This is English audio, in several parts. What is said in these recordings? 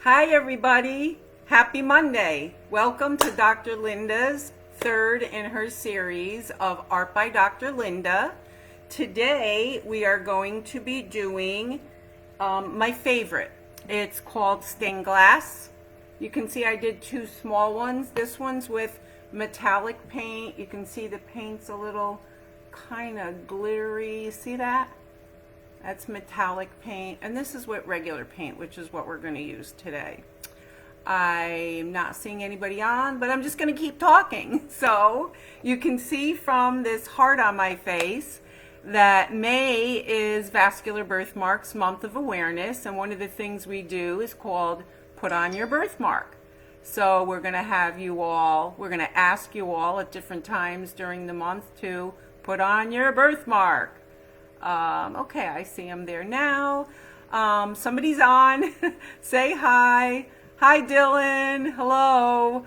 Hi everybody, happy Monday. Welcome to Dr. Linda's third in her series of Art by Dr. Linda. Today we are going to be doing my favorite. It's called stained glass. You can see I did two small ones. This one's with metallic paint. You can see the paint's a little kind of glittery. See that? That's metallic paint, and this is with regular paint, which is what we're going to use today. I'm not seeing anybody on, but I'm just going to keep talking. So you can see from this heart on my face that May is Vascular Birthmarks Month of Awareness, and one of the things we do is called Put on Your Birthmark. So we're going to have you all, we're going to ask you all at different times during the month to put on your birthmark. Okay, I see them there now. Somebody's on. Say hi. Hi, Dylan. Hello.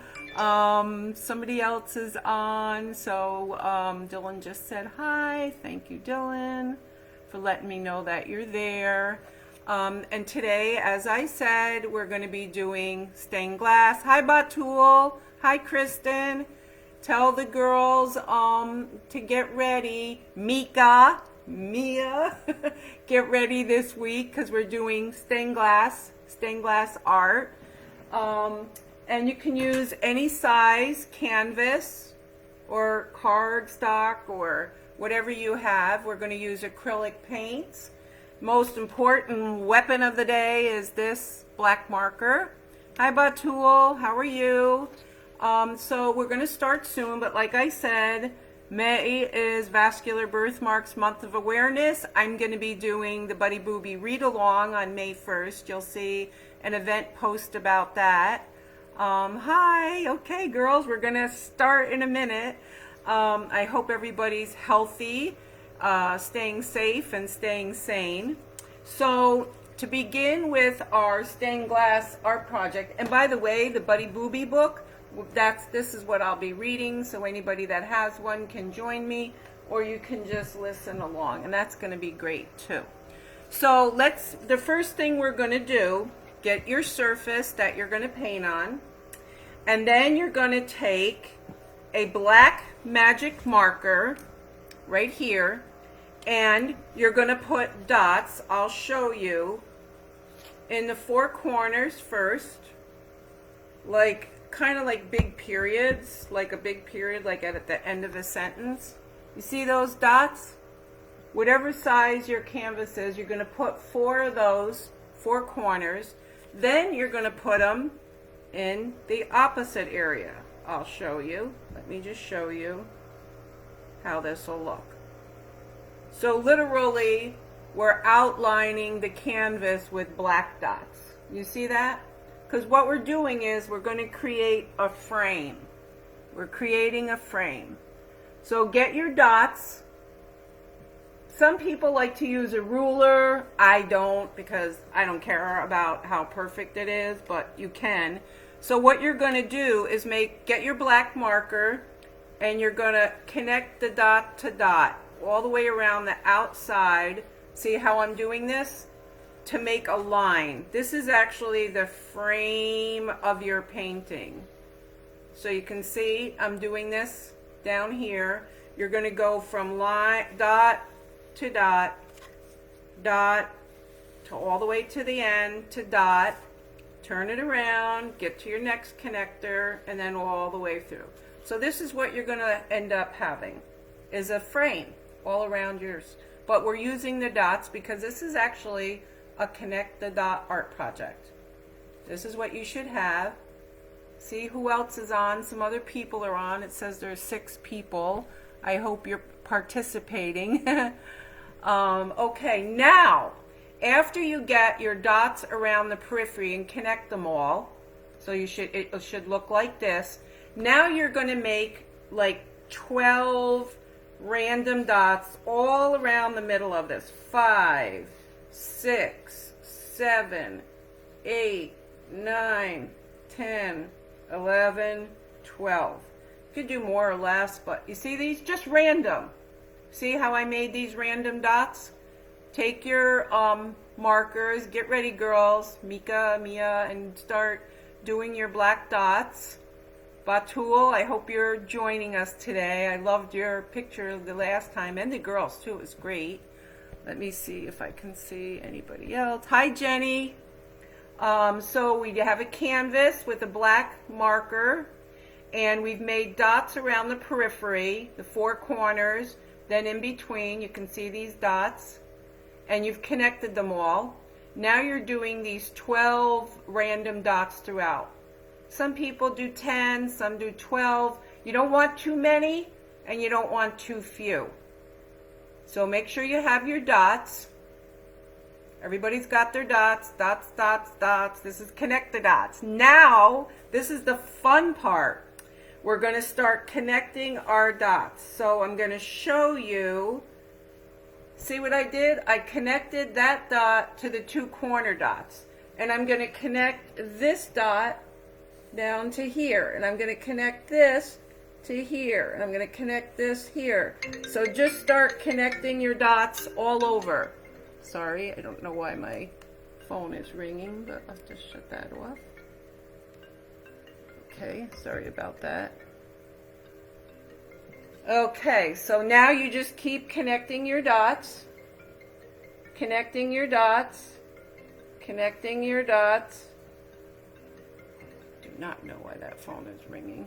Somebody else is on. So Dylan just said hi. Thank you, Dylan, for letting me know that you're there. And today, as I said, we're going to be doing stained glass. Hi, Batul. Hi, Kristen. Tell the girls to get ready. Mia, get ready this week because we're doing stained glass art. And you can use any size canvas or cardstock or whatever you have. We're going to use acrylic paints. Most important weapon of the day is this black marker. Hi, Batul. How are you? So we're going to start soon, but like I said, May is Vascular Birthmarks Month of Awareness. I'm going to be doing the Buddy Booby Read Along on May 1st. You'll see an event post about that. Hi. Okay, girls, we're going to start in a minute. I hope everybody's healthy, staying safe, and staying sane. So to begin with our stained glass art project, and by the way, the Buddy Booby book, this is what I'll be reading, so anybody that has one can join me, or you can just listen along, and that's going to be great too. So the first thing we're going to do, get your surface that you're going to paint on, and then you're going to take a black magic marker right here, and you're going to put dots. I'll show you in the four corners first, kind of like big periods, like a big period, like at the end of a sentence. You see those dots? Whatever size your canvas is, you're going to put four of those, four corners. Then you're going to put them in the opposite area. I'll show you. Let me just show you how this will look. So literally, we're outlining the canvas with black dots. You see that? Because what we're doing is we're going to create a frame. We're creating a frame. So get your dots. Some people like to use a ruler. I don't, because I don't care about how perfect it is, but you can. So what you're going to do is get your black marker, and you're going to connect the dot to dot all the way around the outside. See how I'm doing this? To make a line. This is actually the frame of your painting. So you can see I'm doing this down here. You're going to go from dot to dot, dot to all the way to the end to dot, turn it around, get to your next connector, and then all the way through. So this is what you're going to end up having, is a frame all around yours. But we're using the dots because this is actually a connect the dot art project. This is what you should have. See who else is on. Some other people are on. It says there's 6 people. I hope you're participating. Okay, now after you get your dots around the periphery and connect them all, so it should look like this. Now you're going to make like 12 random dots all around the middle of this. 5, 6, 7, 8, 9, 10, 11, 12. You could do more or less, but you see these? Just random. See how I made these random dots? Take your markers. Get ready, girls, Mika, Mia, and start doing your black dots. Batul, I hope you're joining us today. I loved your picture the last time, and the girls too. It was great. Let me see if I can see anybody else. Hi, Jenny. So we have a canvas with a black marker, and we've made dots around the periphery, the four corners, then in between you can see these dots, and you've connected them all. Now you're doing these 12 random dots throughout. Some people do 10, some do 12. You don't want too many, and you don't want too few. So make sure you have your dots. Everybody's got their dots, dots, dots, dots. This is connect the dots. Now, this is the fun part. We're going to start connecting our dots. So I'm going to show you. See what I did? I connected that dot to the two corner dots. And I'm going to connect this dot down to here. And I'm going to connect this to here. And I'm going to connect this here. So just start connecting your dots all over. Sorry, I don't know why my phone is ringing, but I'll just shut that off. Okay, sorry about that. Okay, so now you just keep connecting your dots, connecting your dots, connecting your dots. I do not know why that phone is ringing.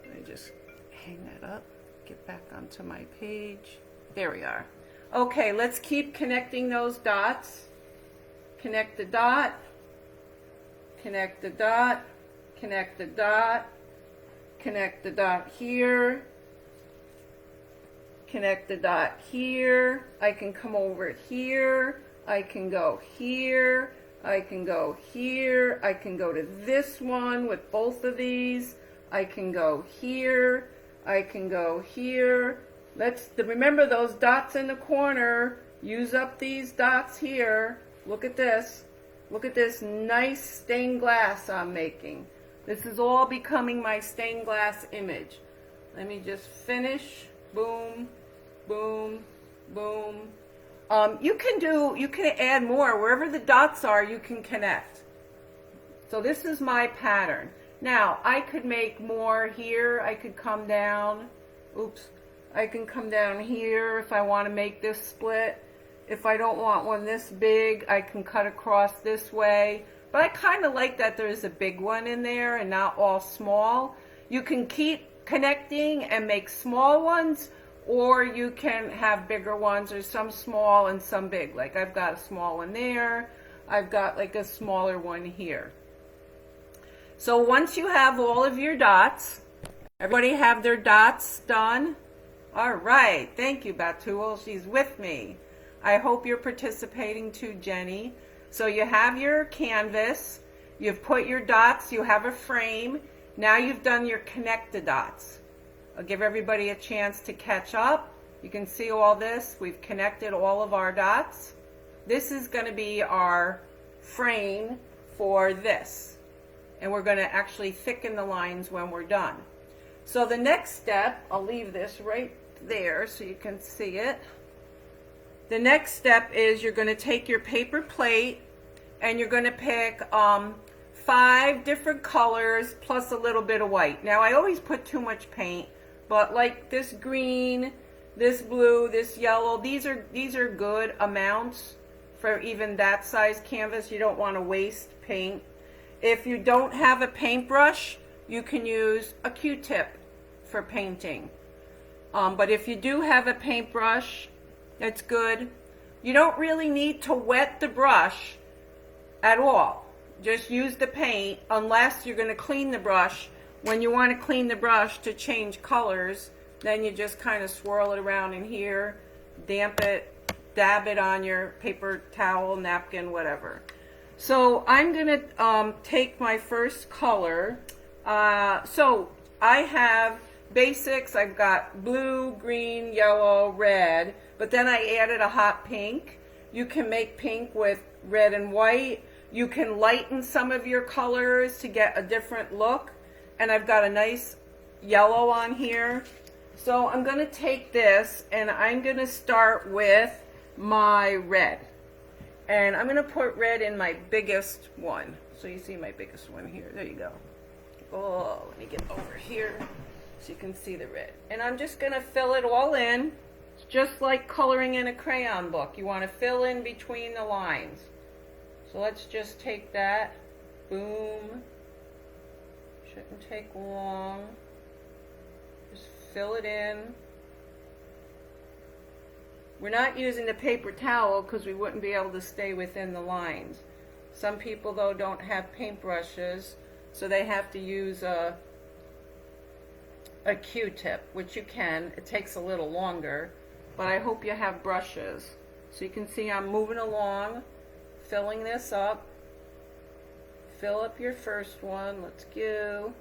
Let me just hang that up, get back onto my page. There we are. Okay, let's keep connecting those dots. Connect the dot, connect the dot, connect the dot, connect the dot here, connect the dot here. I can come over here, I can go here, I can go here, I can go to this one with both of these, I can go here, I can go here. Remember those dots in the corner. Use up these dots here. Look at this. Look at this nice stained glass I'm making. This is all becoming my stained glass image. Let me just finish. Boom, boom, boom. You can add more. Wherever the dots are, you can connect. So this is my pattern. Now, I could make more here. I could come down. Oops. I can come down here if I want to make this split. If I don't want one this big, I can cut across this way. But I kind of like that there's a big one in there and not all small. You can keep connecting and make small ones, or you can have bigger ones, or some small and some big. Like I've got a small one there. I've got like a smaller one here. So once you have all of your dots, everybody have their dots done? All right, thank you, Batul. She's with me. I hope you're participating too, Jenny. So you have your canvas, you've put your dots, you have a frame. Now you've done your connect the dots. I'll give everybody a chance to catch up. You can see all this. We've connected all of our dots. This is going to be our frame for this. And we're going to actually thicken the lines when we're done. So the next step, I'll leave this right there so you can see it. The next step is you're going to take your paper plate and you're going to pick 5 different colors plus a little bit of white. Now I always put too much paint, but like this green, this blue, this yellow, these are good amounts for even that size canvas. You don't want to waste paint. If you don't have a paintbrush, you can use a Q-tip for painting. But if you do have a paintbrush, that's good. You don't really need to wet the brush at all. Just use the paint unless you're going to clean the brush. When you want to clean the brush to change colors, then you just kind of swirl it around in here, damp it, dab it on your paper towel, napkin, whatever. So I'm going to take my first color. So I have basics. I've got blue, green, yellow, red, but then I added a hot pink. You can make pink with red and white. You can lighten some of your colors to get a different look. And I've got a nice yellow on here. So I'm going to take this and I'm going to start with my red. And I'm going to put red in my biggest one. So you see my biggest one here. There you go. Oh, let me get over here so you can see the red. And I'm just going to fill it all in. It's just like coloring in a crayon book. You want to fill in between the lines. So let's just take that. Boom. Shouldn't take long. Just fill it in. We're not using the paper towel because we wouldn't be able to stay within the lines. Some people, though, don't have paintbrushes, so they have to use a Q-tip, which you can. It takes a little longer, but I hope you have brushes. So you can see I'm moving along, filling this up. Fill up your first one. Let's go.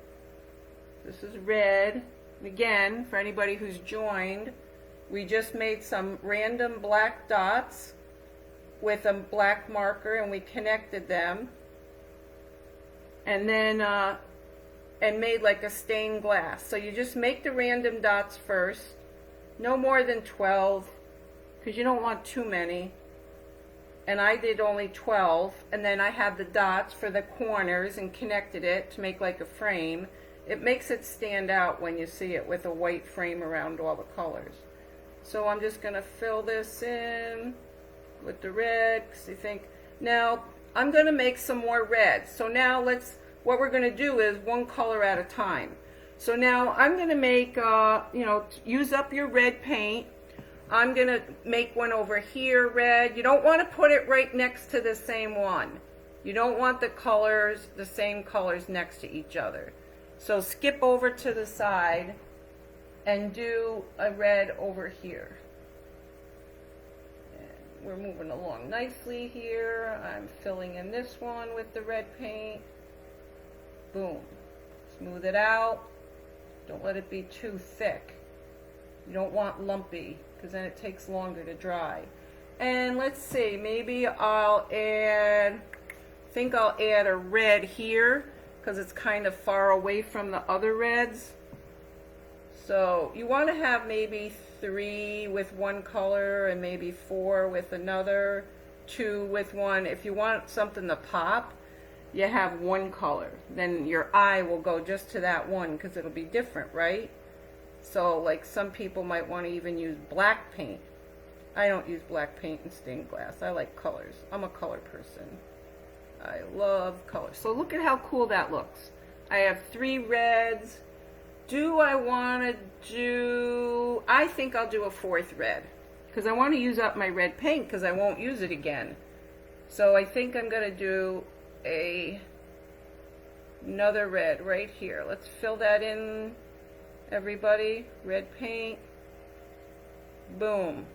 This is red. And again, for anybody who's joined, we just made some random black dots with a black marker and we connected them. And then, and made like a stained glass. So you just make the random dots first. No more than 12, because you don't want too many. And I did only 12. And then I had the dots for the corners and connected it to make like a frame. It makes it stand out when you see it with a white frame around all the colors. So I'm just going to fill this in with the red, because I think, now I'm going to make some more red. So now what we're going to do is one color at a time. So now I'm going to make, use up your red paint. I'm going to make one over here red. You don't want to put it right next to the same one. You don't want the colors, the same colors next to each other. So skip over to the side and do a red over here. And we're moving along nicely here. I'm filling in this one with the red paint. Boom. Smooth it out. Don't let it be too thick. You don't want lumpy, because then it takes longer to dry. And let's see, maybe I'll add, I think I'll add a red here, because it's kind of far away from the other reds. So you want to have maybe 3 with one color and maybe 4 with another, 2 with one. If you want something to pop, you have one color. Then your eye will go just to that one because it'll be different, right? So like some people might want to even use black paint. I don't use black paint in stained glass. I like colors. I'm a color person. I love colors. So look at how cool that looks. I have 3 reds. Do I want to do, I think I'll do a 4th red, because I want to use up my red paint because I won't use it again. So I think I'm going to do another red right here. Let's fill that in, everybody. Red paint. Boom.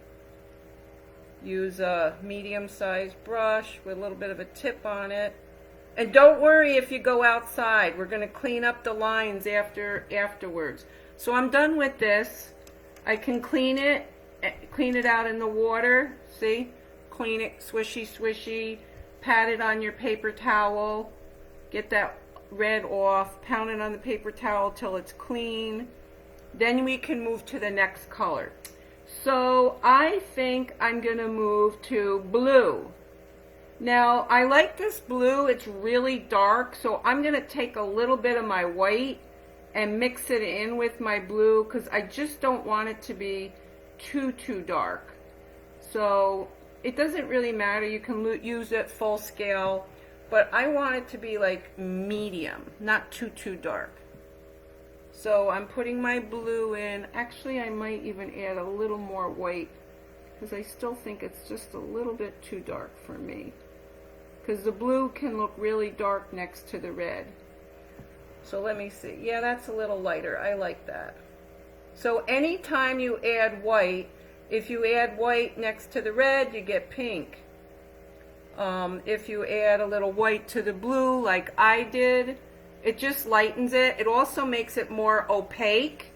Use a medium-sized brush with a little bit of a tip on it. And don't worry if you go outside. We're going to clean up the lines afterwards. So I'm done with this. I can clean it out in the water. See? Clean it, swishy, swishy. Pat it on your paper towel. Get that red off. Pound it on the paper towel till it's clean. Then we can move to the next color. So I think I'm going to move to blue. Now, I like this blue. It's really dark, so I'm going to take a little bit of my white and mix it in with my blue because I just don't want it to be too dark. So it doesn't really matter. You can use it full scale, but I want it to be like medium, not too dark. So I'm putting my blue in. Actually, I might even add a little more white because I still think it's just a little bit too dark for me. Because the blue can look really dark next to the red. So let me see. Yeah, that's a little lighter. I like that. So anytime you add white, if you add white next to the red, you get pink. If you add a little white to the blue, like I did, it just lightens it. It also makes it more opaque.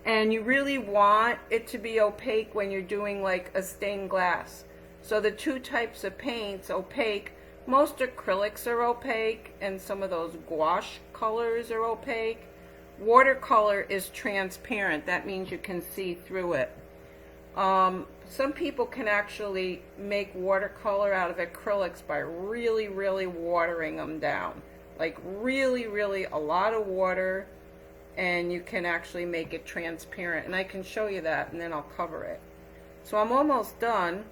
And you really want it to be opaque when you're doing like a stained glass. So the 2 types of paints, opaque, most acrylics are opaque, and some of those gouache colors are opaque. Watercolor is transparent. That means you can see through it. Some people can actually make watercolor out of acrylics by really, really watering them down. Like really, really a lot of water, and you can actually make it transparent. And I can show you that, and then I'll cover it. So I'm almost done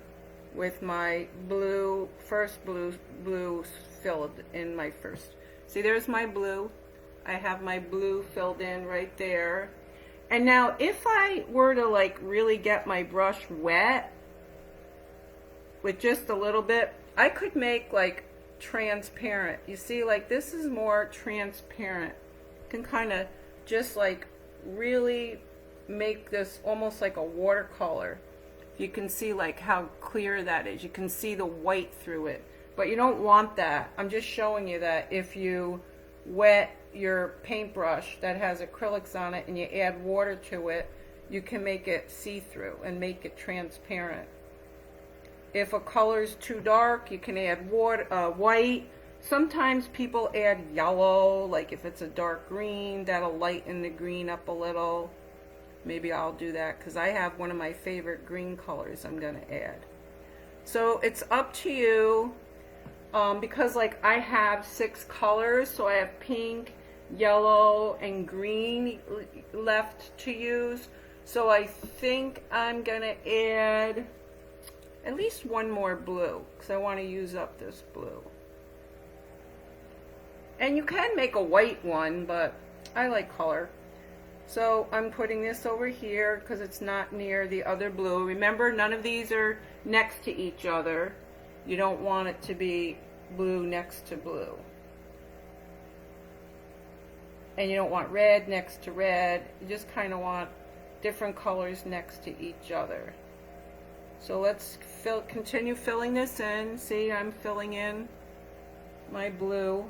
with my first blue filled in my first. See, there's my blue. I have my blue filled in right there. And now if I were to like really get my brush wet with just a little bit, I could make like transparent. You see, like this is more transparent. You can kind of just like really make this almost like a watercolor. You can see like how clear that is. You can see the white through it. But you don't want that. I'm just showing you that if you wet your paintbrush that has acrylics on it and you add water to it, you can make it see-through and make it transparent. If a color is too dark, you can add white. Sometimes people add yellow, like if it's a dark green, that'll lighten the green up a little. Maybe I'll do that because I have one of my favorite green colors I'm going to add. So it's up to you. Because like I have 6 colors, so I have pink, yellow, and green left to use. So I think I'm gonna add at least one more blue because I want to use up this blue. And you can make a white one, but I like color. So I'm putting this over here because it's not near the other blue. Remember, none of these are next to each other. You don't want it to be blue next to blue. And you don't want red next to red. You just kind of want different colors next to each other. So let's continue filling this in. See, I'm filling in my blue.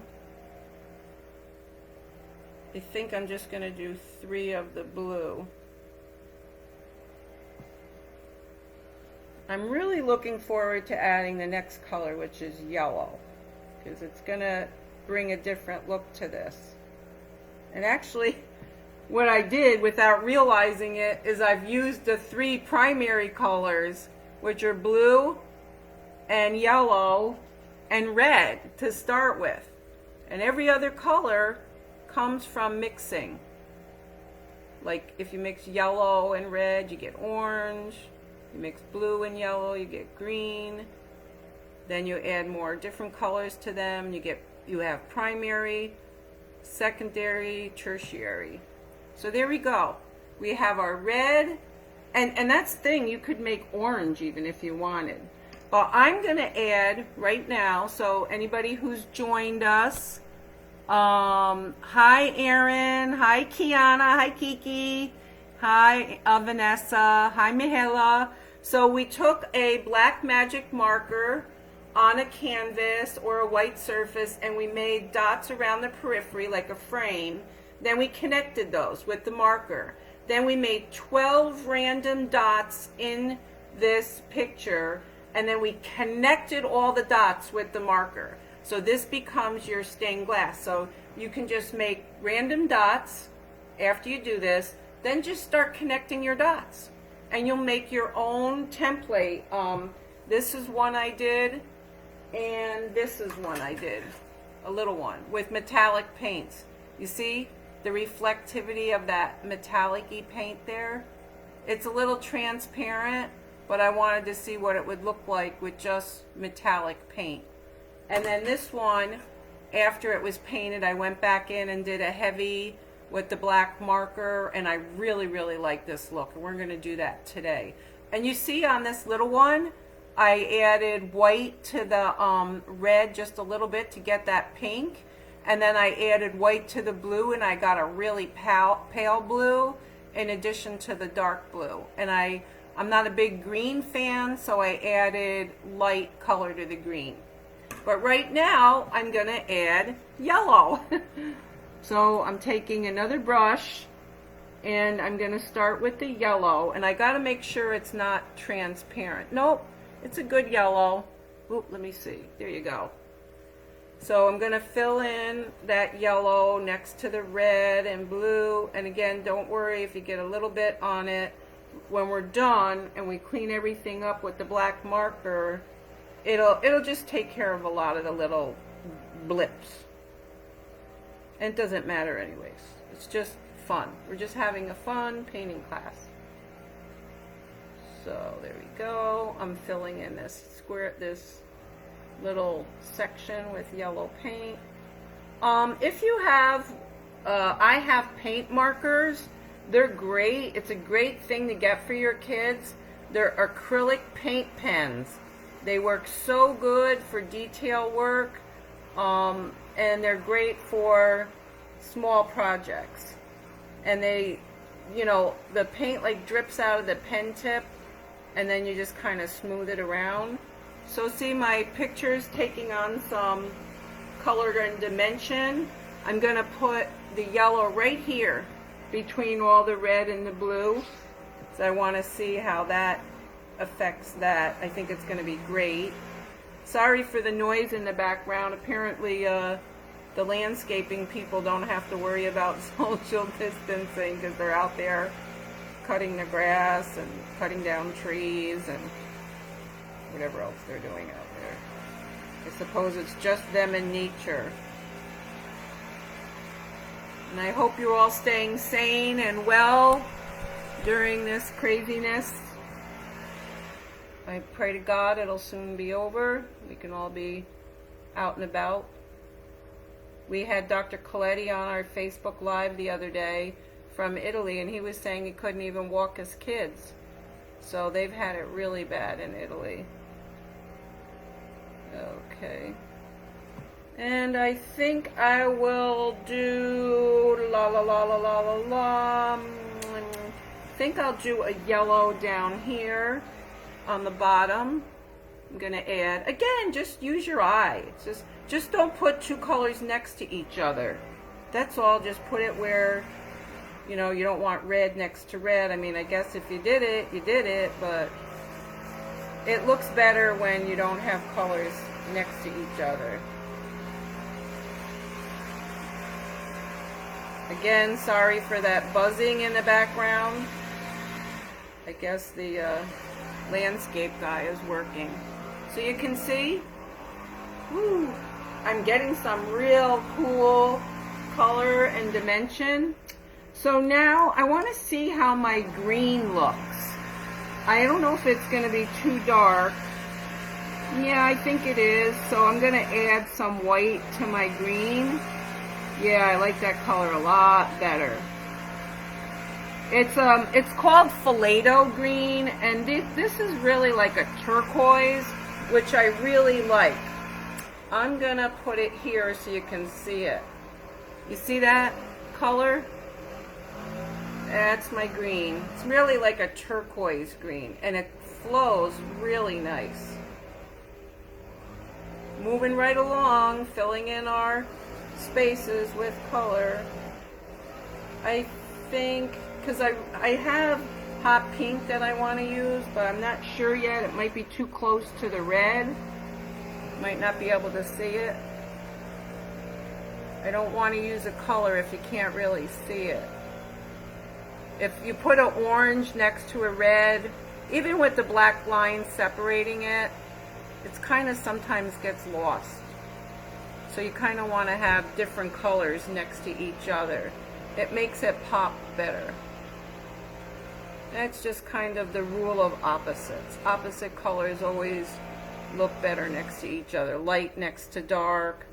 I think I'm just going to do 3 of the blue. I'm really looking forward to adding the next color, which is yellow, because it's going to bring a different look to this. And actually, what I did without realizing it is I've used the 3 primary colors, which are blue and yellow and red to start with. And every other color comes from mixing. Like if you mix yellow and red, you get orange. You mix blue and yellow, you get green. Then you add more different colors to them. You have primary, secondary, tertiary. So there we go. We have our red, and that's the thing, you could make orange even if you wanted. But I'm going to add right now, so anybody who's joined us, hi Erin, hi Kiana, hi Kiki, hi Vanessa, hi Mihela. So we took a black magic marker on a canvas or a white surface and we made dots around the periphery like a frame. Then we connected those with the marker. Then we made 12 random dots in this picture, and then we connected all the dots with the marker. So this becomes your stained glass. So you can just make random dots after you do this, then just start connecting your dots. And you'll make your own template. This is one I did, and this is one I did, a little one, with metallic paints. You see the reflectivity of that metallic-y paint there? It's a little transparent, but I wanted to see what it would look like with just metallic paint. And then this one, after it was painted, I went back in and did a heavy with the black marker, and I really, really like this look, and we're going to do that today. And you see on this little one, I added white to the red just a little bit to get that pink, and then I added white to the blue, and I got a really pale blue in addition to the dark blue. And I'm not a big green fan, so I added light color to the green. But right now, I'm going to add yellow. So I'm taking another brush, and I'm going to start with the yellow. And I got to make sure it's not transparent. Nope, it's a good yellow. Oop, let me see. There you go. So I'm going to fill in that yellow next to the red and blue. And again, don't worry if you get a little bit on it. when we're done and we clean everything up with the black marker, it'll just take care of a lot of the little blips. And it doesn't matter anyways. It's just fun. We're just having a fun painting class. So there we go. I'm filling in this little section with yellow paint. If you have, I have paint markers. They're great. It's a great thing to get for your kids. They're acrylic paint pens. They work so good for detail work, and they're great for small projects. And they, you know, the paint like drips out of the pen tip, and then you just kind of smooth it around. So see, my picture's taking on some color and dimension. I'm going to put the yellow right here between all the red and the blue. So I want to see how that affects that. I think it's going to be great. Sorry for the noise in the background. Apparently the landscaping people don't have to worry about social distancing because they're out there cutting the grass and cutting down trees and whatever else they're doing out there. I suppose it's just them and nature. And I hope you're all staying sane and well during this craziness. I pray to God it'll soon be over. We can all be out and about. We had Dr. Coletti on our Facebook Live the other day from Italy, and he was saying he couldn't even walk his kids. So they've had it really bad in Italy. Okay. And I think I will do I think I'll do a yellow down here on the bottom. I'm gonna add, again, just use your eye. It's just don't put two colors next to each other. That's all. Just put it where, you know, you don't want red next to red. I mean, I guess if you did it, you did it, but it looks better when you don't have colors next to each other. Again, sorry for that buzzing in the background. I guess the landscape guy is working. So you can see, woo, I'm getting some real cool color and dimension. So now I want to see how my green looks. I don't know if it's going to be too dark. Yeah, I think it is. So I'm going to add some white to my green. Yeah, I like that color a lot better. It's called Filato green, and this is really like a turquoise, which I really like. I'm gonna put it here so you can see it. You see that color? That's my green. It's really like a turquoise green, and it flows really nice. Moving right along, filling in our spaces with color. I think, because I have hot pink that I want to use, but I'm not sure yet. It might be too close to the red. Might not be able to see it. I don't want to use a color if you can't really see it. If you put an orange next to a red, even with the black line separating it, it's kind of sometimes gets lost. So you kind of want to have different colors next to each other. It makes it pop better. That's just kind of the rule of opposites. Opposite colors always look better next to each other. Light next to dark.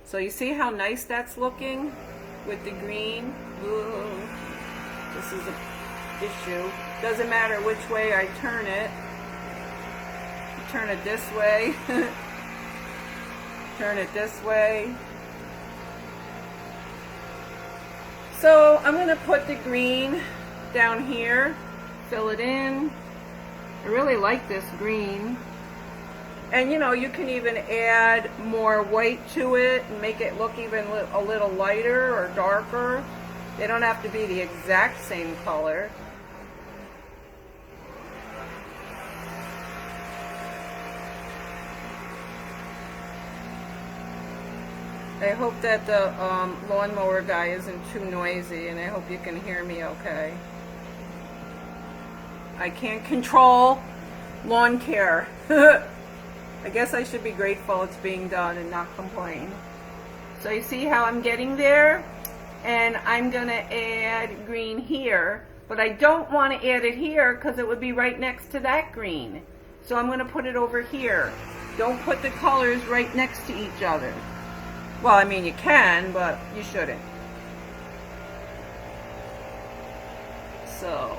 So you see how nice that's looking with the green? Ooh, this is an issue. Doesn't matter which way I turn it. Turn it this way. Turn it this way. So I'm going to put the green down here, fill it in. I really like this green. And you know, you can even add more white to it and make it look even a little lighter or darker. They don't have to be the exact same color. I hope that the lawnmower guy isn't too noisy, and I hope you can hear me okay. I can't control lawn care. I guess I should be grateful it's being done and not complain. So you see how I'm getting there? And I'm going to add green here, but I don't want to add it here because it would be right next to that green. So I'm going to put it over here. Don't put the colors right next to each other. Well, I mean, you can, but you shouldn't. So,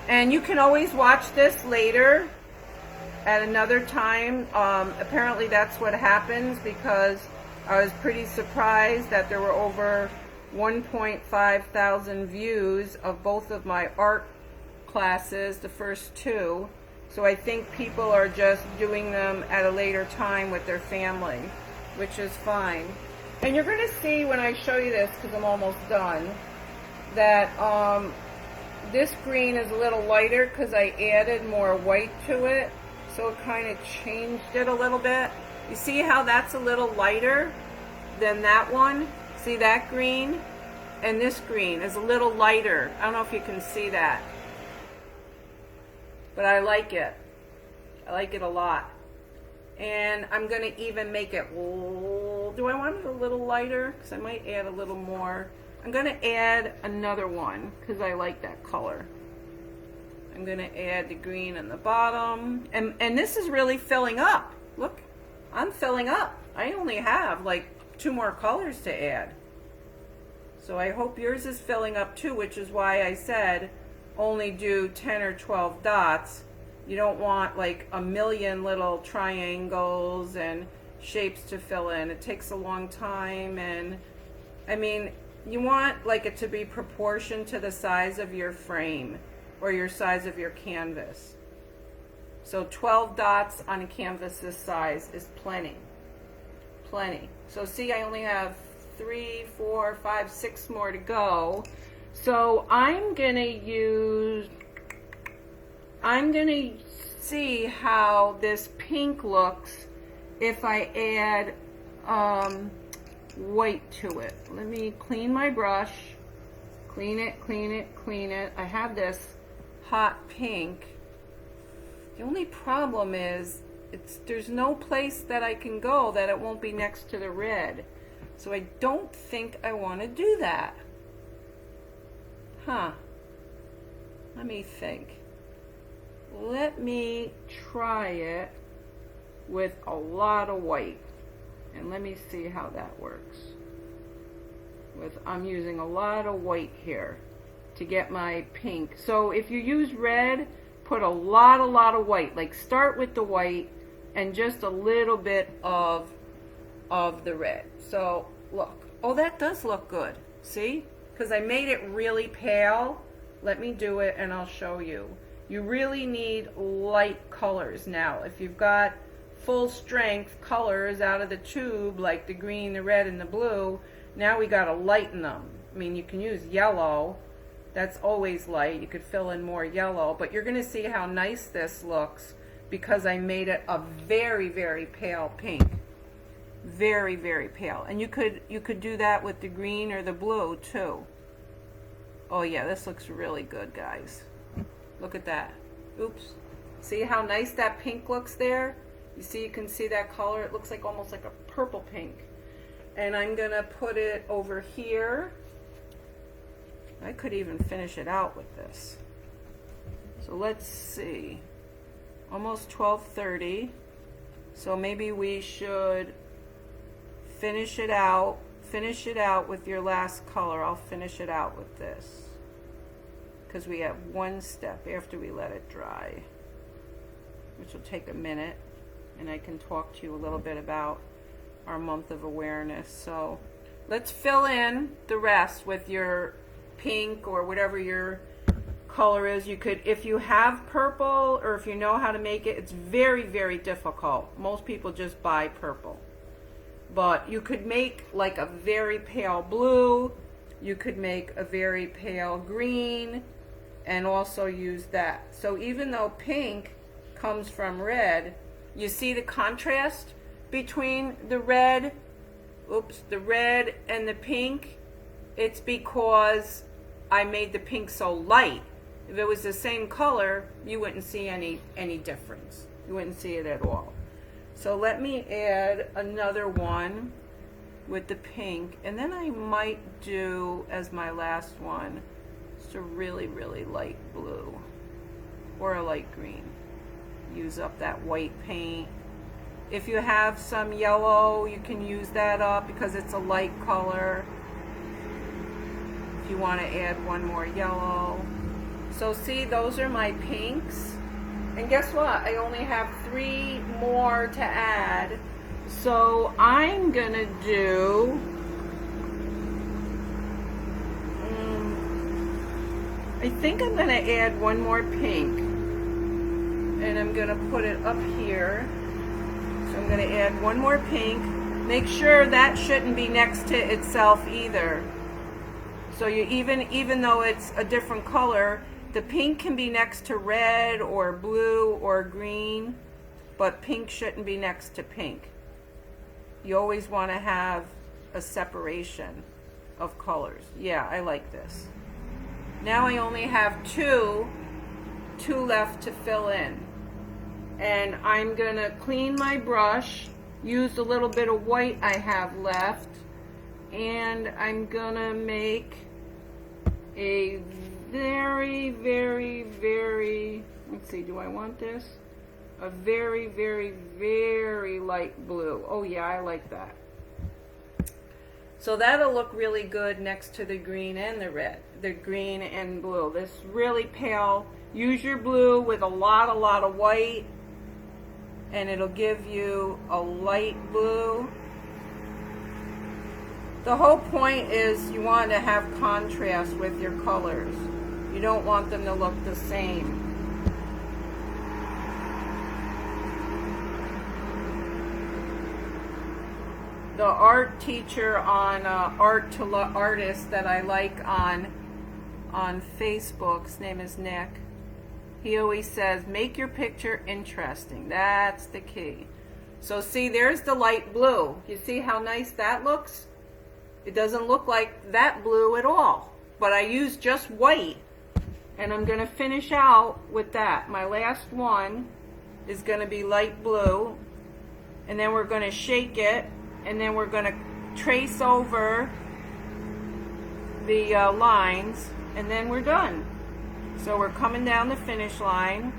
and you can always watch this later at another time. Apparently that's what happens, because I was pretty surprised that there were over 1.5 thousand views of both of my art classes, the first two. So I think people are just doing them at a later time with their family, which is fine. And you're going to see when I show you this, because I'm almost done, that this green is a little lighter because I added more white to it. So it kind of changed it a little bit. You see how that's a little lighter than that one? See that green? And this green is a little lighter. I don't know if you can see that. But I like it. I like it a lot. And I'm going to even make it, do I want it a little lighter? Because I might add a little more. I'm going to add another one because I like that color. I'm going to add the green in the bottom. And this is really filling up. Look, I'm filling up. I only have like 2 more colors to add. So I hope yours is filling up too, which is why I said only do 10 or 12 dots. You don't want like a million little triangles and shapes to fill in. It takes a long time, and I mean, you want like it to be proportioned to the size of your frame or your size of your canvas. So 12 dots on a canvas this size is plenty. Plenty. So see, I only have 3, 4, 5, 6 more to go. So I'm gonna see how this pink looks if I add white to it. Let me clean my brush. Clean it, clean it, clean it. I have this hot pink. The only problem is there's no place that I can go that it won't be next to the red. So I don't think I want to do that. Huh. Let me think. Let me try it with a lot of white. And let me see how that works. I'm using a lot of white here to get my pink. So if you use red, put a lot of white. Like start with the white and just a little bit of the red. So look, oh, that does look good. See? Because I made it really pale. Let me do it and I'll show you. You really need light colors now. If you've got full strength colors out of the tube, like the green, the red, and the blue, now we got to lighten them. I mean, you can use yellow. That's always light. You could fill in more yellow, but you're going to see how nice this looks because I made it a very, very pale pink. Very, very pale. And you could do that with the green or the blue too. Oh yeah, this looks really good, guys. Look at that. Oops. See how nice that pink looks there? You see, you can see that color. It looks like almost like a purple pink. And I'm going to put it over here. I could even finish it out with this. So let's see. Almost 12:30. So maybe we should finish it out. Finish it out with your last color. I'll finish it out with this. Because we have one step after we let it dry, which will take a minute. And I can talk to you a little bit about our month of awareness. So let's fill in the rest with your pink or whatever your color is. You could, if you have purple or if you know how to make it, it's very, very difficult. Most people just buy purple. But you could make like a very pale blue. You could make a very pale green and also use that. So even though pink comes from red, you see the contrast between the red, the red and the pink? It's because I made the pink so light. If it was the same color, you wouldn't see any difference. You wouldn't see it at all. So let me add another one with the pink, and then I might do, as my last one, just a really, really light blue or a light green. Use up that white paint. If you have some yellow, you can use that up because it's a light color. If you want to add one more yellow. So see, those are my pinks. And guess what? I only have 3 more to add. So I'm gonna do, I think I'm gonna add one more pink. And I'm gonna put it up here. So I'm gonna add one more pink. Make sure that shouldn't be next to itself either. So you even though it's a different color, the pink can be next to red or blue or green, but pink shouldn't be next to pink. You always want to have a separation of colors. Yeah, I like this. Now I only have two left to fill in. And I'm gonna clean my brush, use the little bit of white I have left, and I'm gonna make a very, very, very, let's see, do I want this? A very, very, very light blue. Oh yeah, I like that. So that'll look really good next to the green and the red, the green and blue. This really pale, use your blue with a lot of white, and it'll give you a light blue. The whole point is you want to have contrast with your colors. You don't want them to look the same. The art teacher on Art to Artist that I like on Facebook, his name is Nick. He always says, make your picture interesting. That's the key. So see, there's the light blue. You see how nice that looks? It doesn't look like that blue at all. But I used just white. And I'm going to finish out with that. My last one is going to be light blue. And then we're going to shake it. And then we're going to trace over the lines. And then we're done. So we're coming down the finish line.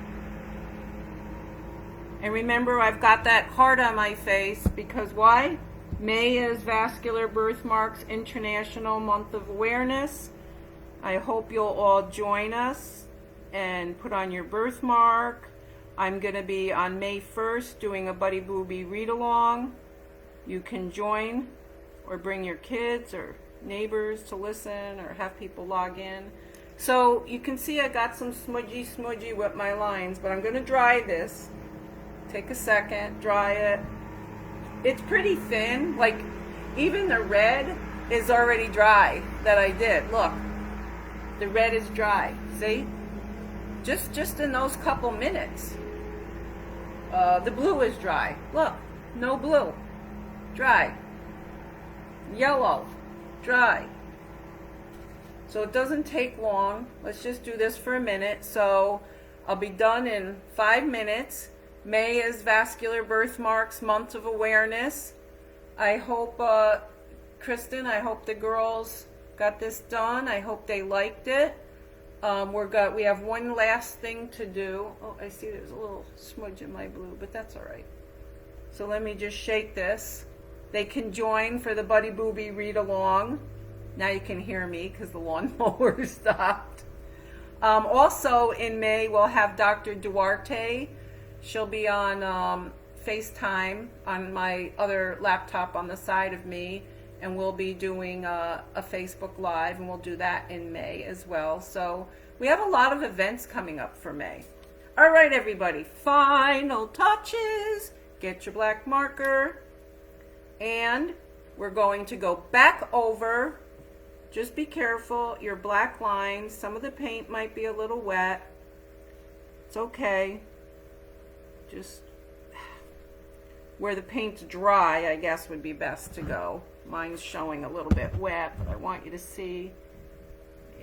And remember, I've got that heart on my face because why? May is Vascular Birthmarks International Month of Awareness. I hope you'll all join us and put on your birthmark. I'm going to be on May 1st doing a Buddy Booby read-along. You can join or bring your kids or neighbors to listen or have people log in. So you can see I got some smudgy with my lines, but I'm going to dry this. Take a second, dry it. It's pretty thin, like even the red is already dry that I did. Look, the red is dry, see? Just in those couple minutes. The blue is dry. Look, no blue, dry. Yellow, dry. So it doesn't take long. Let's just do this for a minute. So I'll be done in 5 minutes. May is Vascular Birthmarks Month of Awareness. I hope, Kristen, I hope the girls got this done. I hope they liked it. We have one last thing to do. Oh, I see there's a little smudge in my blue, but that's all right. So let me just shake this. They can join for the Buddy Booby read-along. Now you can hear me because the lawnmower stopped. Also in May, we'll have Dr. Duarte. She'll be on FaceTime on my other laptop on the side of me, and we'll be doing a Facebook Live, and we'll do that in May as well. So we have a lot of events coming up for May. All right, everybody, final touches. Get your black marker, and we're going to go back over. Just be careful, your black lines, some of the paint might be a little wet. It's okay. Just where the paint's dry, I guess, would be best to go. Mine's showing a little bit wet, but I want you to see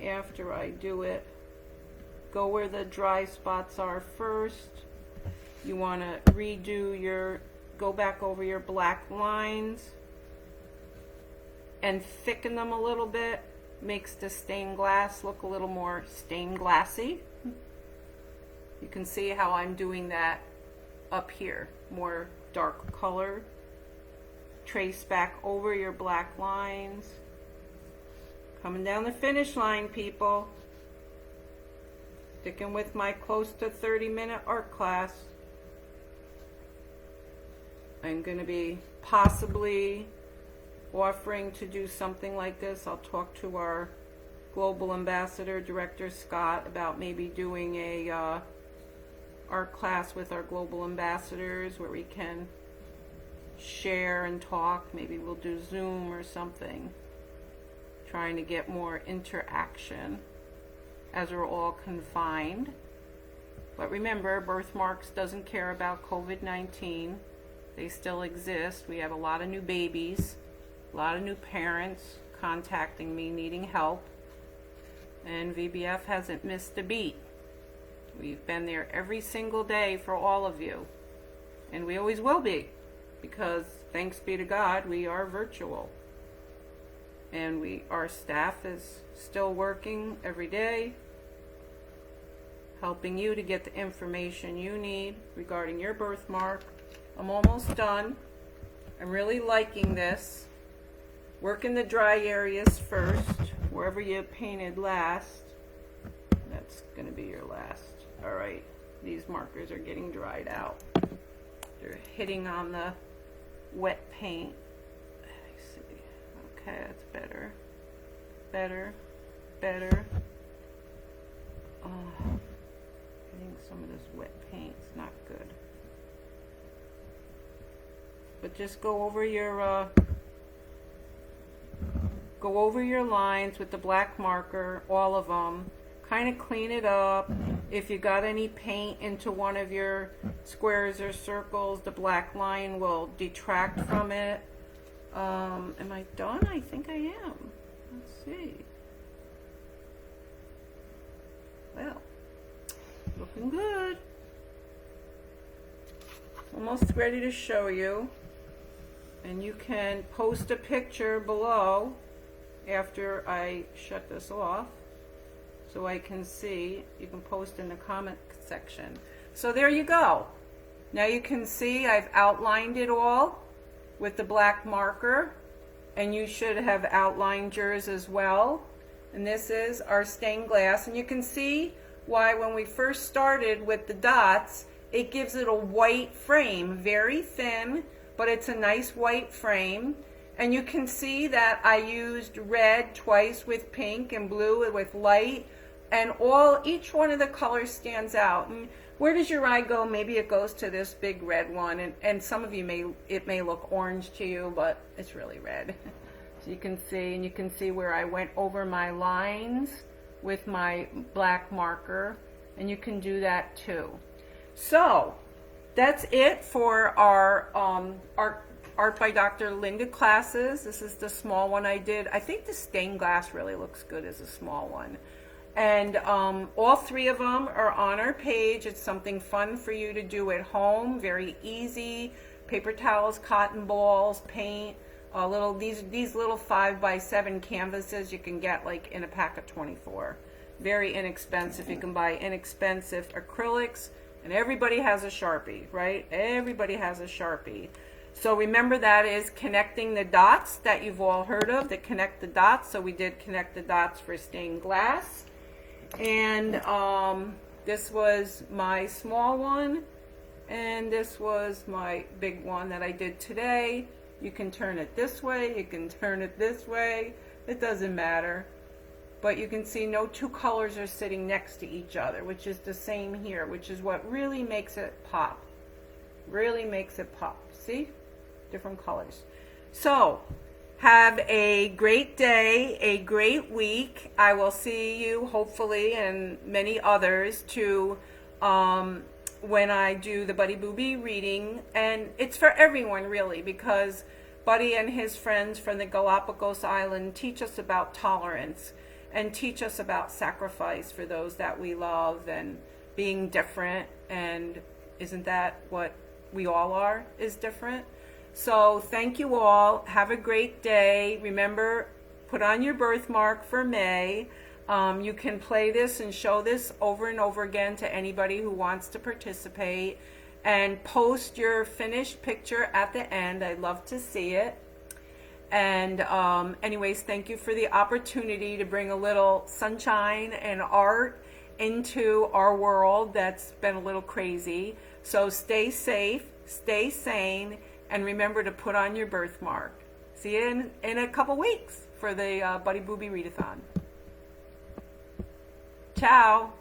after I do it. go where the dry spots are first. You want to go back over your black lines and thicken them a little bit. Makes the stained glass look a little more stained glassy. You can see how I'm doing that up here, more dark color. Trace back over your black lines. Coming down the finish line, people. Sticking with my close to 30-minute art class. I'm going to be possibly offering to do something like this. I'll talk to our global ambassador, Director Scott, about maybe doing a art class with our global ambassadors where we can share and talk. Maybe we'll do Zoom or something, trying to get more interaction as we're all confined. But remember, Birthmarks doesn't care about COVID-19. They still exist. We have a lot of new babies, a lot of new parents contacting me needing help, and VBF hasn't missed a beat. We've been there every single day for all of you, and we always will be, because thanks be to God we are virtual, and our staff is still working every day, helping you to get the information you need regarding your birthmark. I'm almost done. I'm really liking this. Work in the dry areas first, wherever you painted last. That's going to be your last. All right, these markers are getting dried out. They're hitting on the wet paint. I see. Okay, that's better. Better. Better. Oh, getting some of this wet paint's not good. But just go over your lines with the black marker, all of them. Kind of clean it up. If you got any paint into one of your squares or circles, the black line will detract from it. Am I done? I think I am. Let's see. Well, looking good. Almost ready to show you. And you can post a picture below after I shut this off so I can see. You can post in the comment section. So there you go. Now you can see I've outlined it all with the black marker, and you should have outlined yours as well. And this is our stained glass, and you can see why when we first started with the dots, it gives it a white frame, very thin, but it's a nice white frame. And you can see that I used red twice with pink and blue with light, and each one of the colors stands out. And where does your eye go? Maybe it goes to this big red one, and some of you it may look orange to you, but it's really red. So you can see, and you can see where I went over my lines with my black marker, and you can do that too. So that's it for our Art by Dr. Linda classes. This is the small one I did. I think the stained glass really looks good as a small one. And all three of them are on our page. It's something fun for you to do at home. Very easy. Paper towels, cotton balls, paint. These little 5x7 canvases you can get like in a pack of 24. Very inexpensive. You can buy inexpensive acrylics. And everybody has a Sharpie, right? Everybody has a Sharpie. So remember, that is connecting the dots that you've all heard of, that connect the dots. So we did connect the dots for stained glass. And this was my small one. And this was my big one that I did today. You can turn it this way. You can turn it this way. It doesn't matter. But you can see no two colors are sitting next to each other, which is the same here, which is what really makes it pop. Really makes it pop. See? Different colors. So, have a great day, a great week. I will see you, hopefully, and many others, to when I do the Buddy Booby reading. And it's for everyone, really, because Buddy and his friends from the Galapagos Island teach us about tolerance. and teach us about sacrifice for those that we love and being different. And isn't that what we all are, is different? So thank you all. Have a great day. Remember, put on your birthmark for May. You can play this and show this over and over again to anybody who wants to participate, and post your finished picture at the end. I'd love to see it. And anyways, thank you for the opportunity to bring a little sunshine and art into our world that's been a little crazy. So stay safe, stay sane, and remember to put on your birthmark. See you in a couple weeks for the Buddy Booby Readathon. Ciao.